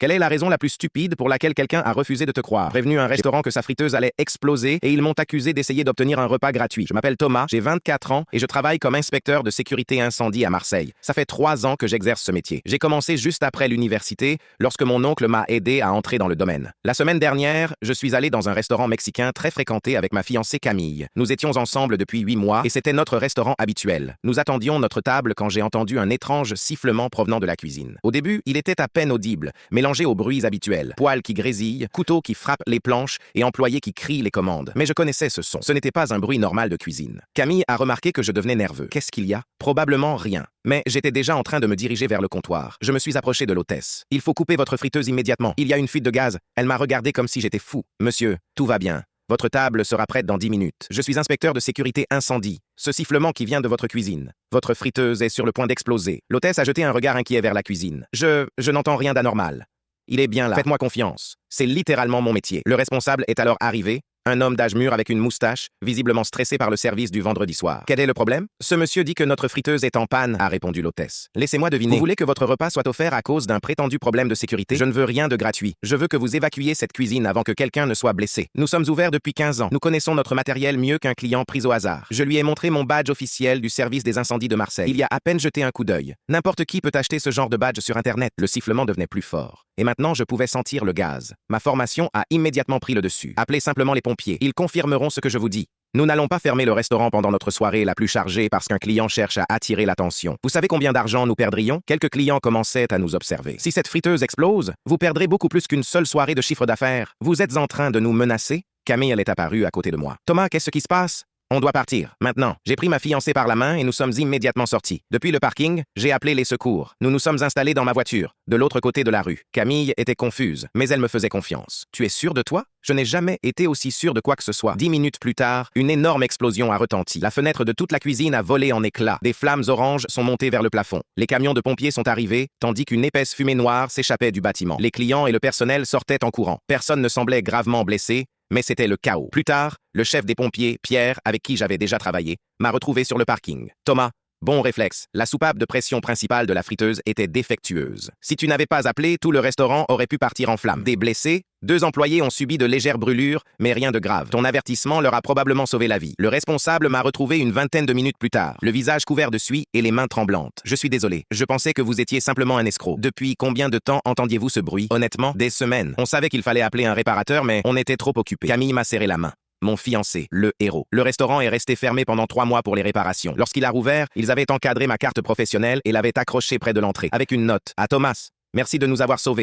Quelle est la raison la plus stupide pour laquelle quelqu'un a refusé de te croire? Prévenu un restaurant que sa friteuse allait exploser et ils m'ont accusé d'essayer d'obtenir un repas gratuit. Je m'appelle Thomas, j'ai 24 ans et je travaille comme inspecteur de sécurité incendie à Marseille. Ça fait 3 ans que j'exerce ce métier. J'ai commencé juste après l'université, lorsque mon oncle m'a aidé à entrer dans le domaine. La semaine dernière, je suis allé dans un restaurant mexicain très fréquenté avec ma fiancée Camille. Nous étions ensemble depuis 8 mois et c'était notre restaurant habituel. Nous attendions notre table quand j'ai entendu un étrange sifflement provenant de la cuisine. Au début, il était à peine audible, mélangé aux bruits habituels. Poêles qui grésillent, couteaux qui frappent les planches et employés qui crient les commandes. Mais je connaissais ce son. Ce n'était pas un bruit normal de cuisine. Camille a remarqué que je devenais nerveux. Qu'est-ce qu'il y a? Probablement rien. Mais j'étais déjà en train de me diriger vers le comptoir. Je me suis approché de l'hôtesse. Il faut couper votre friteuse immédiatement. Il y a une fuite de gaz. Elle m'a regardé comme si j'étais fou. Monsieur, tout va bien. Votre table sera prête dans 10 minutes. Je suis inspecteur de sécurité incendie. Ce sifflement qui vient de votre cuisine. Votre friteuse est sur le point d'exploser. L'hôtesse a jeté un regard inquiet vers la cuisine. Je n'entends rien d'anormal. Il est bien là. Faites-moi confiance. C'est littéralement mon métier. Le responsable est alors arrivé. Un homme d'âge mûr avec une moustache, visiblement stressé par le service du vendredi soir. Quel est le problème? Ce monsieur dit que notre friteuse est en panne, a répondu l'hôtesse. Laissez-moi deviner. Vous voulez que votre repas soit offert à cause d'un prétendu problème de sécurité? Je ne veux rien de gratuit. Je veux que vous évacuiez cette cuisine avant que quelqu'un ne soit blessé. Nous sommes ouverts depuis 15 ans. Nous connaissons notre matériel mieux qu'un client pris au hasard. Je lui ai montré mon badge officiel du service des incendies de Marseille. Il y a à peine jeté un coup d'œil. N'importe qui peut acheter ce genre de badge sur Internet. Le sifflement devenait plus fort. Et maintenant, je pouvais sentir le gaz. Ma formation a immédiatement pris le dessus. Appelez simplement les pompiers. Ils confirmeront ce que je vous dis. Nous n'allons pas fermer le restaurant pendant notre soirée la plus chargée parce qu'un client cherche à attirer l'attention. Vous savez combien d'argent nous perdrions? Quelques clients commençaient à nous observer. Si cette friteuse explose, vous perdrez beaucoup plus qu'une seule soirée de chiffre d'affaires. Vous êtes en train de nous menacer? Camille est apparue à côté de moi. Thomas, qu'est-ce qui se passe? On doit partir. Maintenant, j'ai pris ma fiancée par la main et nous sommes immédiatement sortis. Depuis le parking, j'ai appelé les secours. Nous nous sommes installés dans ma voiture, de l'autre côté de la rue. Camille était confuse, mais elle me faisait confiance. Tu es sûr de toi? Je n'ai jamais été aussi sûr de quoi que ce soit. 10 minutes plus tard, une énorme explosion a retenti. La fenêtre de toute la cuisine a volé en éclats. Des flammes oranges sont montées vers le plafond. Les camions de pompiers sont arrivés, tandis qu'une épaisse fumée noire s'échappait du bâtiment. Les clients et le personnel sortaient en courant. Personne ne semblait gravement blessé, mais c'était le chaos. Plus tard, le chef des pompiers, Pierre, avec qui j'avais déjà travaillé, m'a retrouvé sur le parking. Thomas, bon réflexe. La soupape de pression principale de la friteuse était défectueuse. Si tu n'avais pas appelé, tout le restaurant aurait pu partir en flammes. Des blessés, 2 employés ont subi de légères brûlures, mais rien de grave. Ton avertissement leur a probablement sauvé la vie. Le responsable m'a retrouvé une vingtaine de minutes plus tard, le visage couvert de suie et les mains tremblantes. Je suis désolé. Je pensais que vous étiez simplement un escroc. Depuis combien de temps entendiez-vous ce bruit? Honnêtement, des semaines. On savait qu'il fallait appeler un réparateur, mais on était trop occupés. Camille m'a serré la main. Mon fiancé, le héros. Le restaurant est resté fermé pendant 3 mois pour les réparations. Lorsqu'il a rouvert, ils avaient encadré ma carte professionnelle et l'avaient accrochée près de l'entrée, avec une note. À Thomas, merci de nous avoir sauvés.